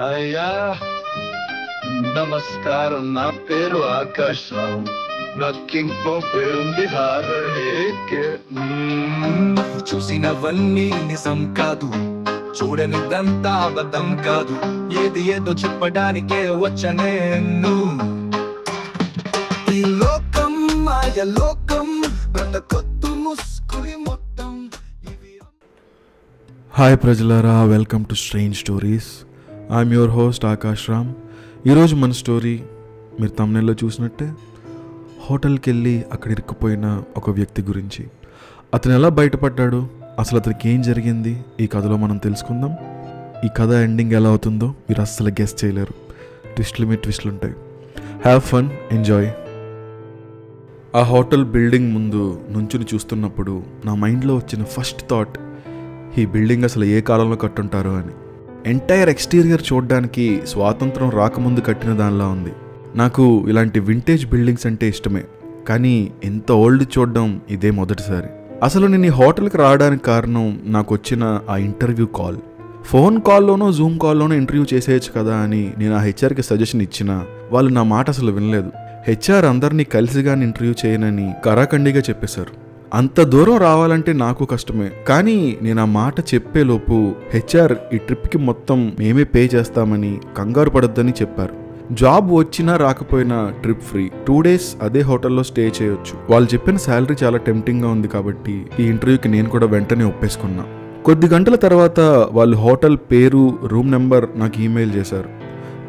అయ్యా నమస్కారం, నా పేరు ఆకాశం, నాకింకో పేరుంది హారకే. చూసినవన్నీ నిజం కాదు, చూడనిదంతా అబద్ధం కాదు, ఏది ఏదో చెప్పడానికే వచ్చనేను. ఈ లోకం మాయ లోకం, బ్రతకొద్దు ముస్కురి మొత్తం. హాయ్ ప్రజలారా, welcome to strange stories. I'm your host Akash Ram. ఈరోజు మన స్టోరీ మీరు తమ్నెల్లో చూసినట్టే హోటల్కి వెళ్ళి అక్కడ ఇరుక్కుపోయిన ఒక వ్యక్తి గురించి. అతను ఎలా బయటపడ్డాడు, అసలు అతనికి ఏం జరిగింది, ఈ కథలో మనం తెలుసుకుందాం. ఈ కథ ఎండింగ్ ఎలా అవుతుందో మీరు అస్సలు గెస్ చేయలేరు. ట్విస్ట్లు మీ ట్విస్ట్లు ఉంటాయి. Have fun, enjoy. ఆ హోటల్ బిల్డింగ్ ముందు నుంచుని చూస్తున్నప్పుడు నా మైండ్లో వచ్చిన ఫస్ట్ థాట్, ఈ బిల్డింగ్ అసలు ఏ కాలంలో కట్టుంటారో అని. ఎంటైర్ ఎక్స్టీరియర్ చూడడానికి స్వాతంత్రం రాకముందు కట్టిన దానిలా ఉంది. నాకు ఇలాంటి వింటేజ్ బిల్డింగ్స్ అంటే ఇష్టమే, కానీ ఇంత ఓల్డ్ చూడడం ఇదే మొదటిసారి. అసలు నేను ఈ హోటల్కి రావడానికి కారణం నాకు వచ్చిన ఆ ఇంటర్వ్యూ కాల్. ఫోన్ కాల్లోనో జూమ్ కాల్లోనో ఇంటర్వ్యూ చేసేయచ్చు కదా అని నేను ఆ హెచ్ఆర్కి సజెషన్ ఇచ్చినా వాళ్ళు నా మాట అసలు వినలేదు. హెచ్ఆర్ అందరినీ కలిసిగాని ఇంటర్వ్యూ చేయనని కరాఖండిగా చెప్పేశారు. అంత దూరం రావాలంటే నాకు కష్టమే, కానీ నేను ఆ మాట చెప్పేలోపు హెచ్ఆర్ ఈ ట్రిప్కి మొత్తం మేమే పే చేస్తామని, కంగారు పడొద్దని చెప్పారు. జాబ్ వచ్చినా రాకపోయినా ట్రిప్ ఫ్రీ, 2 days అదే హోటల్లో స్టే చేయొచ్చు. వాళ్ళు చెప్పిన శాలరీ చాలా టెంప్టింగ్గా ఉంది కాబట్టి ఈ ఇంటర్వ్యూకి నేను కూడా వెంటనే ఒప్పేసుకున్నా. కొద్ది గంటల తర్వాత వాళ్ళు హోటల్ పేరు, రూమ్ నెంబర్ నాకు ఈమెయిల్ చేశారు.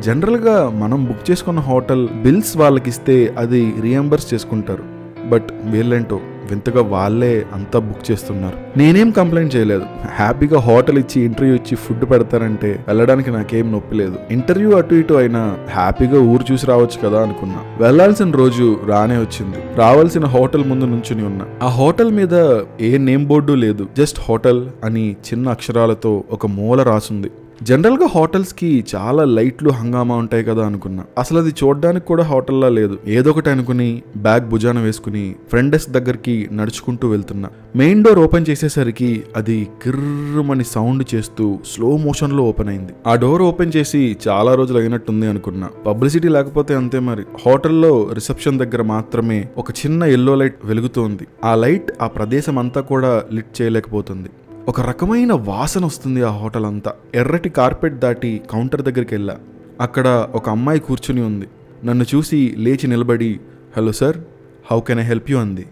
జనరల్గా మనం బుక్ చేసుకున్న హోటల్ బిల్స్ వాళ్ళకి ఇస్తే అది రీఎంబర్స్ చేసుకుంటారు, బట్ వీళ్ళేంటో వింతగా వాళ్ళే అంతా బుక్ చేస్తున్నారు. నేనేం కంప్లైంట్ చేయలేదు. హ్యాపీగా హోటల్ ఇచ్చి ఇంటర్వ్యూ ఇచ్చి ఫుడ్ పెడతారంటే వెళ్ళడానికి నాకేం నొప్పి లేదు. ఇంటర్వ్యూ అటు ఇటు అయినా హ్యాపీగా ఊరు చూసి రావచ్చు కదా అనుకున్నా. వెళ్లాల్సిన రోజు రానే వచ్చింది. రావాల్సిన హోటల్ ముందు నుంచుని ఉన్నా. ఆ హోటల్ మీద ఏ నేమ్ బోర్డు లేదు, జస్ట్ హోటల్ అని చిన్న అక్షరాలతో ఒక మూల రాసుంది. జనరల్గా హోటల్స్కి చాలా లైట్లు హంగామా ఉంటాయి కదా అనుకున్నా. అసలు అది చూడడానికి కూడా హోటల్లా లేదు. ఏదో ఒకటి అనుకుని బ్యాగ్ భుజాన వేసుకుని ఫ్రంట్ డెస్క్ దగ్గరికి నడుచుకుంటూ వెళ్తున్నా. మెయిన్ డోర్ ఓపెన్ చేసేసరికి అది కిర్రమని సౌండ్ చేస్తూ స్లో మోషన్లో ఓపెన్ అయింది. ఆ డోర్ ఓపెన్ చేసి చాలా రోజులు అయినట్టుంది అనుకున్నా. పబ్లిసిటీ లేకపోతే అంతే మరి. హోటల్లో రిసెప్షన్ దగ్గర మాత్రమే ఒక చిన్న ఎల్లో లైట్ వెలుగుతోంది. ఆ లైట్ ఆ ప్రదేశం అంతా కూడా లిట్ చేయలేకపోతుంది. ఒక రకమైన వాసన వస్తుంది ఆ హోటల్ అంతా. ఎర్రటి కార్పెట్ దాటి కౌంటర్ దగ్గరికి వెళ్ళా. అక్కడ ఒక అమ్మాయి కూర్చుని ఉంది. నన్ను చూసి లేచి నిలబడి, hello sir, how can I help you అంది.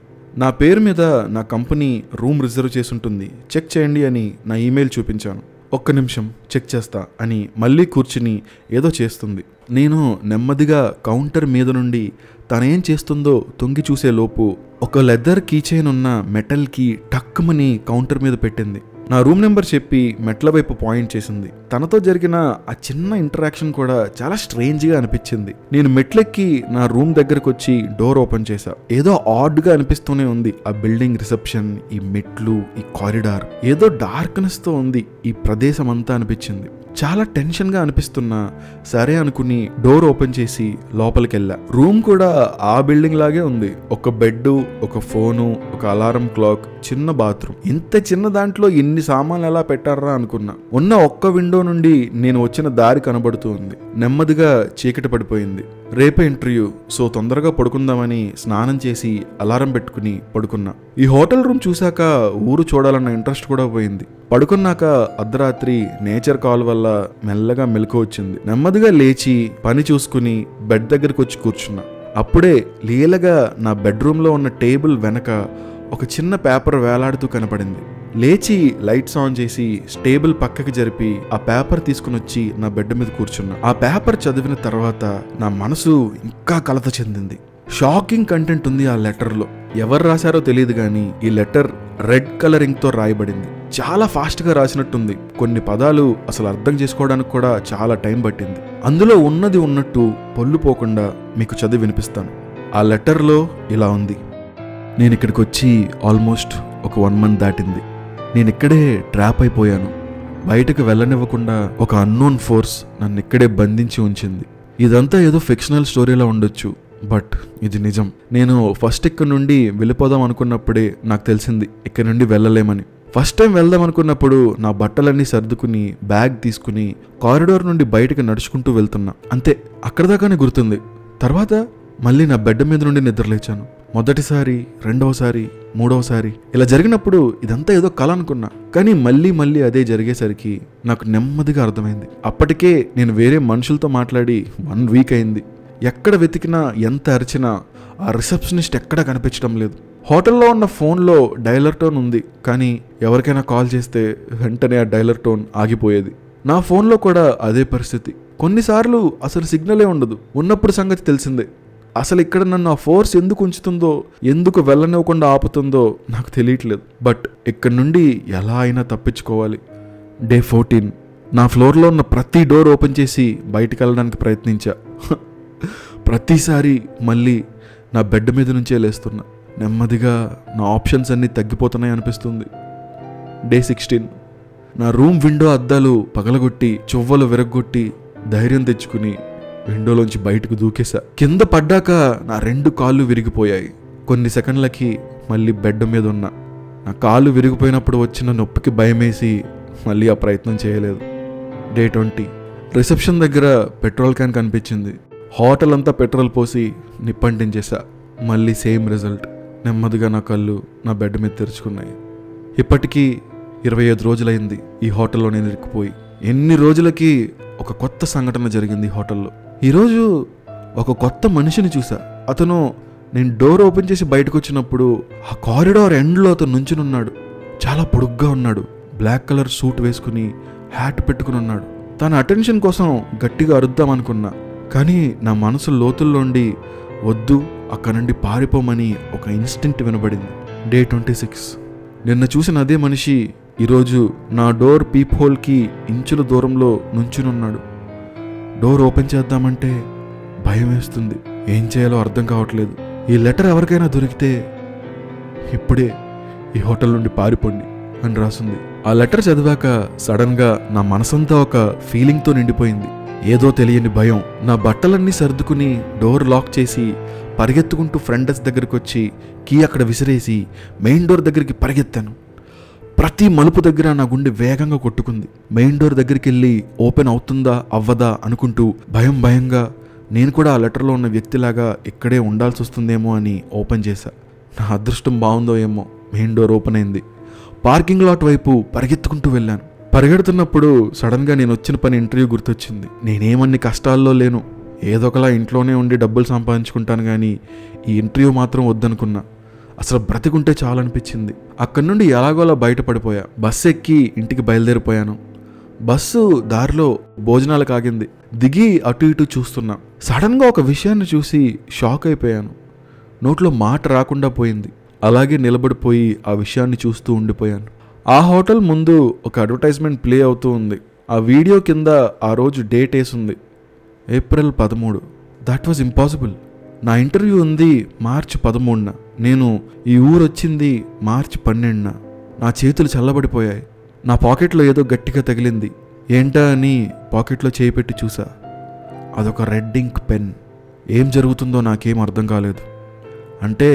నా పేరు మీద నా కంపెనీ రూమ్ రిజర్వ్ చేసి ఉంటుంది, చెక్ చేయండి అని నా ఈమెయిల్ చూపించాను. ఒక్క నిమిషం చెక్ చేస్తా అని మళ్ళీ కూర్చుని ఏదో చేస్తుంది. నేను నెమ్మదిగా కౌంటర్ మీద నుండి తనేం చేస్తుందో తొంగి చూసే లోపు ఒక లెదర్ కీ చైన్ ఉన్న మెటల్ కీ టక్కుమని కౌంటర్ మీద పెట్టింది. నా రూమ్ నెంబర్ చెప్పి మెట్ల వైపు పాయింట్ చేసింది. తనతో జరిగిన ఆ చిన్న ఇంటరాక్షన్ కూడా చాలా స్ట్రేంజ్గా అనిపించింది. నేను మెట్లెక్కి నా రూమ్ దగ్గరకు వచ్చి డోర్ ఓపెన్ చేశా. ఏదో ఆడ్గా అనిపిస్తూనే ఉంది. ఆ బిల్డింగ్ రిసెప్షన్, ఈ మెట్లు, ఈ కారిడార్ ఏదో డార్క్నెస్తో ఉంది. ఈ ప్రదేశం అంతా అనిపించింది. చాలా టెన్షన్గా అనిపిస్తున్నా సరే అనుకుని డోర్ ఓపెన్ చేసి లోపలికి వెళ్ళా. రూమ్ కూడా ఆ బిల్డింగ్ లాగే ఉంది. ఒక బెడ్, ఒక ఫోను, ఒక అలారం క్లాక్, చిన్న బాత్రూమ్. ఇంత చిన్న దాంట్లో ఇన్ని సామాన్లు ఎలా పెట్టారా అనుకున్నా. ఉన్న ఒక్క విండో నుండి నేను వచ్చిన దారి కనబడుతూ ఉంది. నెమ్మదిగా చీకటి పడిపోయింది. రేపే ఇంటర్వ్యూ, సో తొందరగా పడుకుందామని స్నానం చేసి అలారం పెట్టుకుని పడుకున్నా. ఈ హోటల్ రూమ్ చూశాక ఊరు చూడాలన్న ఇంట్రెస్ట్ కూడా పోయింది. పడుకున్నాక అర్ధరాత్రి నేచర్ కాల్ వల్ల మెల్లగా మెలకు వచ్చింది. నెమ్మదిగా లేచి పని చూసుకుని బెడ్ దగ్గరికి వచ్చి కూర్చున్నా. అప్పుడే లీలగా నా బెడ్రూమ్లో ఉన్న టేబుల్ వెనక ఒక చిన్న పేపర్ వేలాడుతూ కనపడింది. లేచి లైట్స్ ఆన్ చేసి టేబుల్ పక్కకి జరిపి ఆ పేపర్ తీసుకుని వచ్చి నా బెడ్ మీద కూర్చున్నా. ఆ పేపర్ చదివిన తర్వాత నా మనసు ఇంకా కలత చెందింది. షాకింగ్ కంటెంట్ ఉంది ఆ లెటర్లో. ఎవరు రాశారో తెలియదు కానీ ఈ లెటర్ రెడ్ కలరింగ్తో రాయబడింది. చాలా ఫాస్ట్గా రాసినట్టుంది. కొన్ని పదాలు అసలు అర్థం చేసుకోవడానికి కూడా చాలా టైం పట్టింది. అందులో ఉన్నది ఉన్నట్టు పొల్లు పోకుండా మీకు చదివి వినిపిస్తాను. ఆ లెటర్లో ఇలా ఉంది. నేను ఇక్కడికి వచ్చి ఆల్మోస్ట్ ఒక 1 month దాటింది. నేను ఇక్కడే ట్రాప్ అయిపోయాను. బయటకు వెళ్ళనివ్వకుండా ఒక అన్నోన్ ఫోర్స్ నన్ను ఇక్కడే బంధించి ఉంచింది. ఇదంతా ఏదో ఫిక్షనల్ స్టోరీలా ఉండొచ్చు, బట్ ఇది నిజం. నేను ఫస్ట్ ఇక్కడ నుండి వెళ్ళిపోదాం అనుకున్నప్పుడే నాకు తెలిసింది ఇక్కడ నుండి వెళ్ళలేమని. ఫస్ట్ టైం వెళ్దాం అనుకున్నప్పుడు నా బట్టలన్నీ సర్దుకుని బ్యాగ్ తీసుకుని కారిడార్ నుండి బయటకు నడుచుకుంటూ వెళ్తున్నా. అంతే, అక్కడ దాకానే గుర్తుంది. తర్వాత మళ్ళీ నా బెడ్ మీద నుండి నిద్రలేచాను. మొదటిసారి, రెండవసారి, మూడవసారి ఇలా జరిగినప్పుడు ఇదంతా ఏదో కల అనుకున్నా. కానీ మళ్ళీ అదే జరిగేసరికి నాకు నెమ్మదిగా అర్థమైంది. అప్పటికే నేను వేరే మనుషులతో మాట్లాడి 1 వీక్ అయింది. ఎక్కడ వెతికినా, ఎంత అరిచినా ఆ రిసెప్షనిస్ట్ ఎక్కడా కనిపించడం లేదు. హోటల్లో ఉన్న ఫోన్లో డైలర్ టోన్ ఉంది, కానీ ఎవరికైనా కాల్ చేస్తే వెంటనే ఆ డైలర్ టోన్ ఆగిపోయేది. నా ఫోన్లో కూడా అదే పరిస్థితి. కొన్నిసార్లు అసలు సిగ్నలే ఉండదు. ఉన్నప్పుడు సంగతి తెలిసిందే. అసలు ఇక్కడ నన్ను ఆ ఫోర్స్ ఎందుకు ఉంచుతుందో, ఎందుకు వెళ్ళనివ్వకుండా ఆపుతుందో నాకు తెలియట్లేదు. బట్ ఇక్కడ నుండి ఎలా అయినా తప్పించుకోవాలి. డే 14 నా ఫ్లోర్లో ఉన్న ప్రతి డోర్ ఓపెన్ చేసి బయటికి వెళ్ళడానికి ప్రయత్నించా. ప్రతిసారి మళ్ళీ నా బెడ్ మీద నుంచే లేస్తున్నా. నెమ్మదిగా నా ఆప్షన్స్ అన్నీ తగ్గిపోతున్నాయి అనిపిస్తుంది. డే 16 నా రూమ్ విండో అద్దాలు పగలగొట్టి, చువ్వలు విరగ్గొట్టి ధైర్యం తెచ్చుకుని విండోలోంచి బయటకు దూకేశా. కింద పడ్డాక నా 2 కాళ్ళు విరిగిపోయాయి. కొన్ని సెకండ్లకి మళ్ళీ బెడ్ మీద ఉన్నా. నా కాళ్ళు విరిగిపోయినప్పుడు వచ్చిన నొప్పికి భయమేసి మళ్ళీ ఆ ప్రయత్నం చేయలేదు. డే 20 రిసెప్షన్ దగ్గర పెట్రోల్ క్యాన్ కనిపించింది. హోటల్ అంతా పెట్రోల్ పోసి నిప్పంటించేసా. మళ్ళీ సేమ్ రిజల్ట్. నెమ్మదిగా నా కళ్ళు నా బెడ్ మీద తెరుచుకున్నాయి. ఇప్పటికీ 25 రోజులైంది ఈ హోటల్లో నేను ఇరుక్కుపోయి. ఎన్ని రోజులకి ఒక కొత్త సంఘటన జరిగింది ఈ హోటల్లో. ఈరోజు ఒక కొత్త మనిషిని చూసా. అతను నేను డోర్ ఓపెన్ చేసి బయటకు వచ్చినప్పుడు ఆ కారిడార్ ఎండ్లో అతను నుంచునున్నాడు. చాలా పొడుగ్గా ఉన్నాడు. బ్లాక్ కలర్ సూట్ వేసుకుని హ్యాట్ పెట్టుకుని ఉన్నాడు. తన అటెన్షన్ కోసం గట్టిగా అరుద్దామనుకున్నా, కానీ నా మనసు లోతుల్లోండి వద్దు, అక్కడ నుండి పారిపోమని ఒక ఇన్స్టింక్ట్ వినబడింది. డే 26 నిన్న చూసిన అదే మనిషి ఈరోజు నా డోర్ పీప్ హోల్కి ఇంచుల దూరంలో నుంచునున్నాడు. డోర్ ఓపెన్ చేద్దామంటే భయం వేస్తుంది. ఏం చేయాలో అర్థం కావట్లేదు. ఈ లెటర్ ఎవరికైనా దొరికితే ఇప్పుడే ఈ హోటల్ నుండి పారిపోండి అని రాసింది. ఆ లెటర్ చదివాక సడన్గా నా మనసంతా ఒక ఫీలింగ్తో నిండిపోయింది. ఏదో తెలియని భయం. నా బట్టలన్నీ సర్దుకుని డోర్ లాక్ చేసి పరిగెత్తుకుంటూ ఫ్రంట్ డెస్క్ దగ్గరికి వచ్చి కీ అక్కడ విసిరేసి మెయిన్ డోర్ దగ్గరికి పరిగెత్తాను. ప్రతి మలుపు దగ్గర నా గుండె వేగంగా కొట్టుకుంది. మెయిన్ డోర్ దగ్గరికి వెళ్ళి ఓపెన్ అవుతుందా అవ్వదా అనుకుంటూ భయంగా నేను కూడా ఆ లెటర్లో ఉన్న వ్యక్తిలాగా ఇక్కడే ఉండాల్సి వస్తుందేమో అని ఓపెన్ చేశా. నా అదృష్టం బాగుందో ఏమో, మెయిన్ డోర్ ఓపెన్ అయింది. పార్కింగ్ లాట్ వైపు పరిగెత్తుకుంటూ వెళ్ళాను. పరిగెడుతున్నప్పుడు సడన్గా నేను వచ్చిన పని ఇంటర్వ్యూ గుర్తొచ్చింది. నేనేమన్ని కష్టాల్లో లేను. ఏదో ఒకలా ఇంట్లోనే ఉండి డబ్బులు సంపాదించుకుంటాను, కానీ ఈ ఇంటర్వ్యూ మాత్రం వద్దనుకున్నా. అసలు బ్రతికుంటే చాలనిపించింది. అక్కడి నుండి ఎలాగోలా బయటపడిపోయా. బస్సు ఎక్కి ఇంటికి బయలుదేరిపోయాను. బస్సు దారిలో భోజనాలకు ఆగింది. దిగి అటు ఇటు చూస్తున్నా. సడన్గా ఒక విషయాన్ని చూసి షాక్ అయిపోయాను. నోట్లో మాట రాకుండా పోయింది. అలాగే నిలబడిపోయి ఆ విషయాన్ని చూస్తూ ఉండిపోయాను. ఆ హోటల్ ముందు ఒక అడ్వర్టైజ్మెంట్ ప్లే అవుతూ ఉంది. ఆ వీడియో కింద ఆ రోజు డేట్ వేసుంది, ఏప్రిల్ 13. That was impossible. నా ఇంటర్వ్యూ ఉంది మార్చి 13న. నేను ఈ ఊరు వచ్చింది మార్చి 12న. నా చేతులు చల్లబడిపోయాయి. నా పాకెట్లో ఏదో గట్టిగా తగిలింది. ఏంటా అని పాకెట్లో చేయి పెట్టి చూసా. అదొక రెడ్ ఇంక్ పెన్. ఏం జరుగుతుందో నాకేం అర్థం కాలేదు. అంటే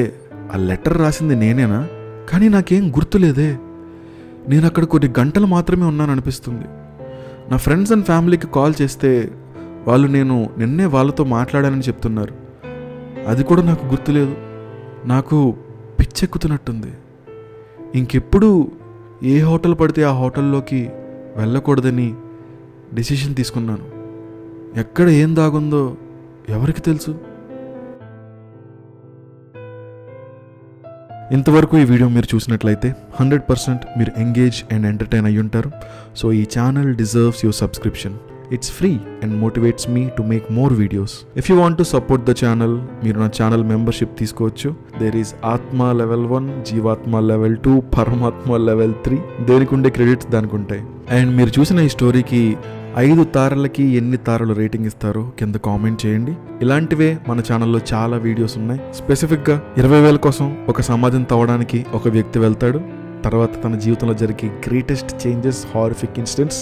ఆ లెటర్ రాసింది నేనేనా? కానీ నాకేం గుర్తులేదే. నేను అక్కడ కొన్ని గంటలు మాత్రమే ఉన్నాననిపిస్తుంది. నా ఫ్రెండ్స్ అండ్ ఫ్యామిలీకి కాల్ చేస్తే వాళ్ళు నేను నిన్నే వాళ్ళతో మాట్లాడానని చెప్తున్నారు. అది కూడా నాకు గుర్తులేదు. నాకు పిచ్చెక్కుతున్నట్టుంది. ఇంకెప్పుడు ఏ హోటల్ పడితే ఆ హోటల్లోకి వెళ్ళకూడదని డెసిషన్ తీసుకున్నాను. ఎక్కడ ఏం దాగుందో ఎవరికి తెలుసు? ఇంతవరకు ఈ వీడియో మీరు చూసినట్లయితే 100% మీరు ఎంగేజ్ అండ్ ఎంటర్టైన్ అయ్యి ఉంటారు. సో ఈ channel deserves your subscription. It's free and motivates me to make more videos. If you want to support the channel, మీరు నా ఛానల్ మెంబర్షిప్ తీసుకోవచ్చు. There is ఆత్మ లెవెల్ 1, జీవాత్మ లెవెల్ 2, పరమాత్మ లెవెల్ 3. దేనికి ఉండే క్రెడిట్స్ దానికి ఉంటాయి. అండ్ మీరు చూసిన ఈ స్టోరీకి 5 తారలకి ఎన్ని తారలు రేటింగ్ ఇస్తారో కింద కామెంట్ చేయండి. ఇలాంటివే మన ఛానల్లో చాలా వీడియోస్ ఉన్నాయి. స్పెసిఫిక్గా 20,000 కోసం ఒక సమాధిని తవ్వడానికి ఒక వ్యక్తి వెళ్తాడు. తర్వాత తన జీవితంలో జరిగే గ్రేటెస్ట్ చేంజెస్, హారిఫిక్ ఇన్సిడెంట్స్.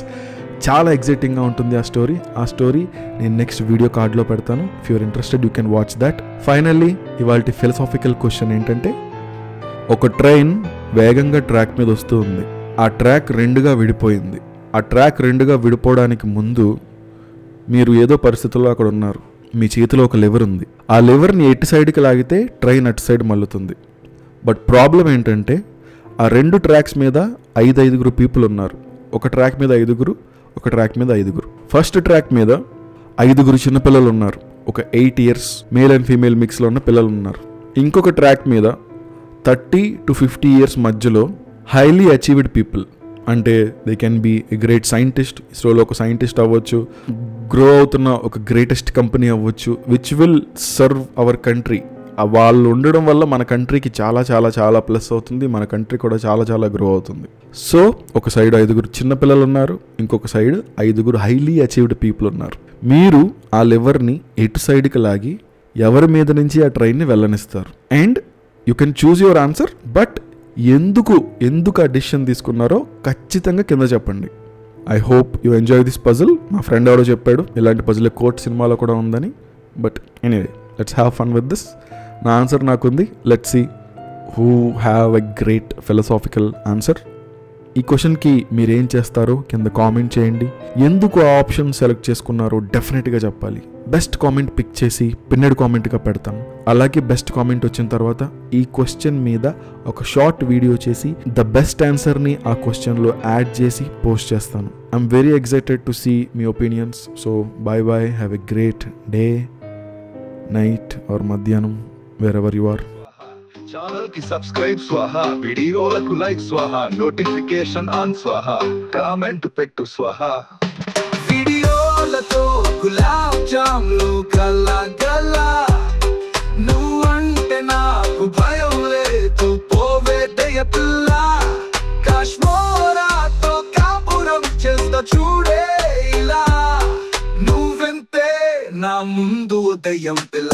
చాలా ఎగ్జైటింగ్గా ఉంటుంది ఆ స్టోరీ నేను నెక్స్ట్ వీడియో కార్డ్లో పెడతాను. If you're interested you can watch that. Finally ఇవాళ ఫిలసాఫికల్ క్వశ్చన్ ఏంటంటే, ఒక ట్రైన్ వేగంగా ట్రాక్ మీద వస్తూ ఉంది. ఆ ట్రాక్ రెండుగా విడిపోయింది. ఆ ట్రాక్ రెండుగా విడిపోవడానికి ముందు మీరు ఏదో పరిస్థితుల్లో అక్కడ ఉన్నారు. మీ చేతిలో ఒక లివర్ ఉంది. ఆ లివర్ని ఎటు సైడ్కి లాగితే ట్రైన్ అటు సైడ్ మల్లుతుంది. బట్ ప్రాబ్లం ఏంటంటే ఆ రెండు ట్రాక్స్ మీద 5 పీపుల్ ఉన్నారు. ఒక ట్రాక్ మీద 5, ఒక ట్రాక్ మీద 5. ఫస్ట్ ట్రాక్ మీద 5 చిన్నపిల్లలు ఉన్నారు. ఒక 8 years మేల్ అండ్ ఫీమేల్ మిక్స్లో ఉన్న పిల్లలు ఉన్నారు. ఇంకొక ట్రాక్ మీద 30 to 50 years మధ్యలో హైలీ అచీవ్డ్ పీపుల్, అంటే they can be a great scientist, ఇస్రోలో ఒక సైంటిస్ట్ అవ్వచ్చు, గ్రో అవుతున్న ఒక గ్రేటెస్ట్ కంపెనీ అవ్వచ్చు, which will serve our country. వాళ్ళు ఉండడం వల్ల మన కంట్రీకి చాలా చాలా చాలా ప్లస్ అవుతుంది, మన కంట్రీ కూడా చాలా చాలా గ్రో అవుతుంది. సో ఒక సైడ్ 5 చిన్నపిల్లలు ఉన్నారు, ఇంకొక సైడ్ 5 హైలీ అచీవ్డ్ పీపుల్ ఉన్నారు. మీరు ఆ లివర్ని ఎటు సైడ్కి లాగి ఎవరి మీద నుంచి ఆ ట్రైన్ని వెళ్ళనిస్తారు? And you can choose your answer, but ఎందుకు ఆ డిసిషన్ తీసుకున్నారో ఖచ్చితంగా కింద చెప్పండి. I hope you enjoy this puzzle. మా ఫ్రెండ్ ఎవరో చెప్పాడు ఇలాంటి పజిల్ కోర్ట్ సినిమాలో కూడా ఉందని. But anyway, let's have fun with this. నా ఆన్సర్ నాకుంది. Let's see who have a great philosophical answer. ఈ క్వశ్చన్కి మీరేం చేస్తారో కింద కామెంట్ చేయండి. ఎందుకు ఆ ఆప్షన్ సెలెక్ట్ చేసుకున్నారో డెఫినెట్గా చెప్పాలి. బెస్ట్ కామెంట్ పిక్ చేసి పిన్నెడ్ కామెంట్గా పెడతాను. అలాగే బెస్ట్ కామెంట్ వచ్చిన తర్వాత ఈ క్వశ్చన్ మీద ఒక షార్ట్ వీడియో చేసి ద బెస్ట్ ఆన్సర్ని ఆ క్వశ్చన్లో యాడ్ చేసి పోస్ట్ చేస్తాను. I'm very excited to see మీ opinions. So bye bye, have a great day, night or మధ్యాహ్నం, వేరెవర్ యు ఆర్. ఛానల్ కి సబ్స్క్రైబ్ స్వాహా, వీడియోలకు లైక్ స్వాహా, నోటిఫికేషన్ ఆన్ స్వాహా, కామెంట్ పెట్టు స్వాహా. వీడియోలతో గులాబ్ జామ్లు కలగలా, నువ్వంటే నాకు భయం లేదు, పోవే దయ పిల్ల. కాశ్మోరాతో కాపురం చేస్తా చూడే ఇలా, నువ్వెంతే నా ముందు ఉదయం పిల్ల.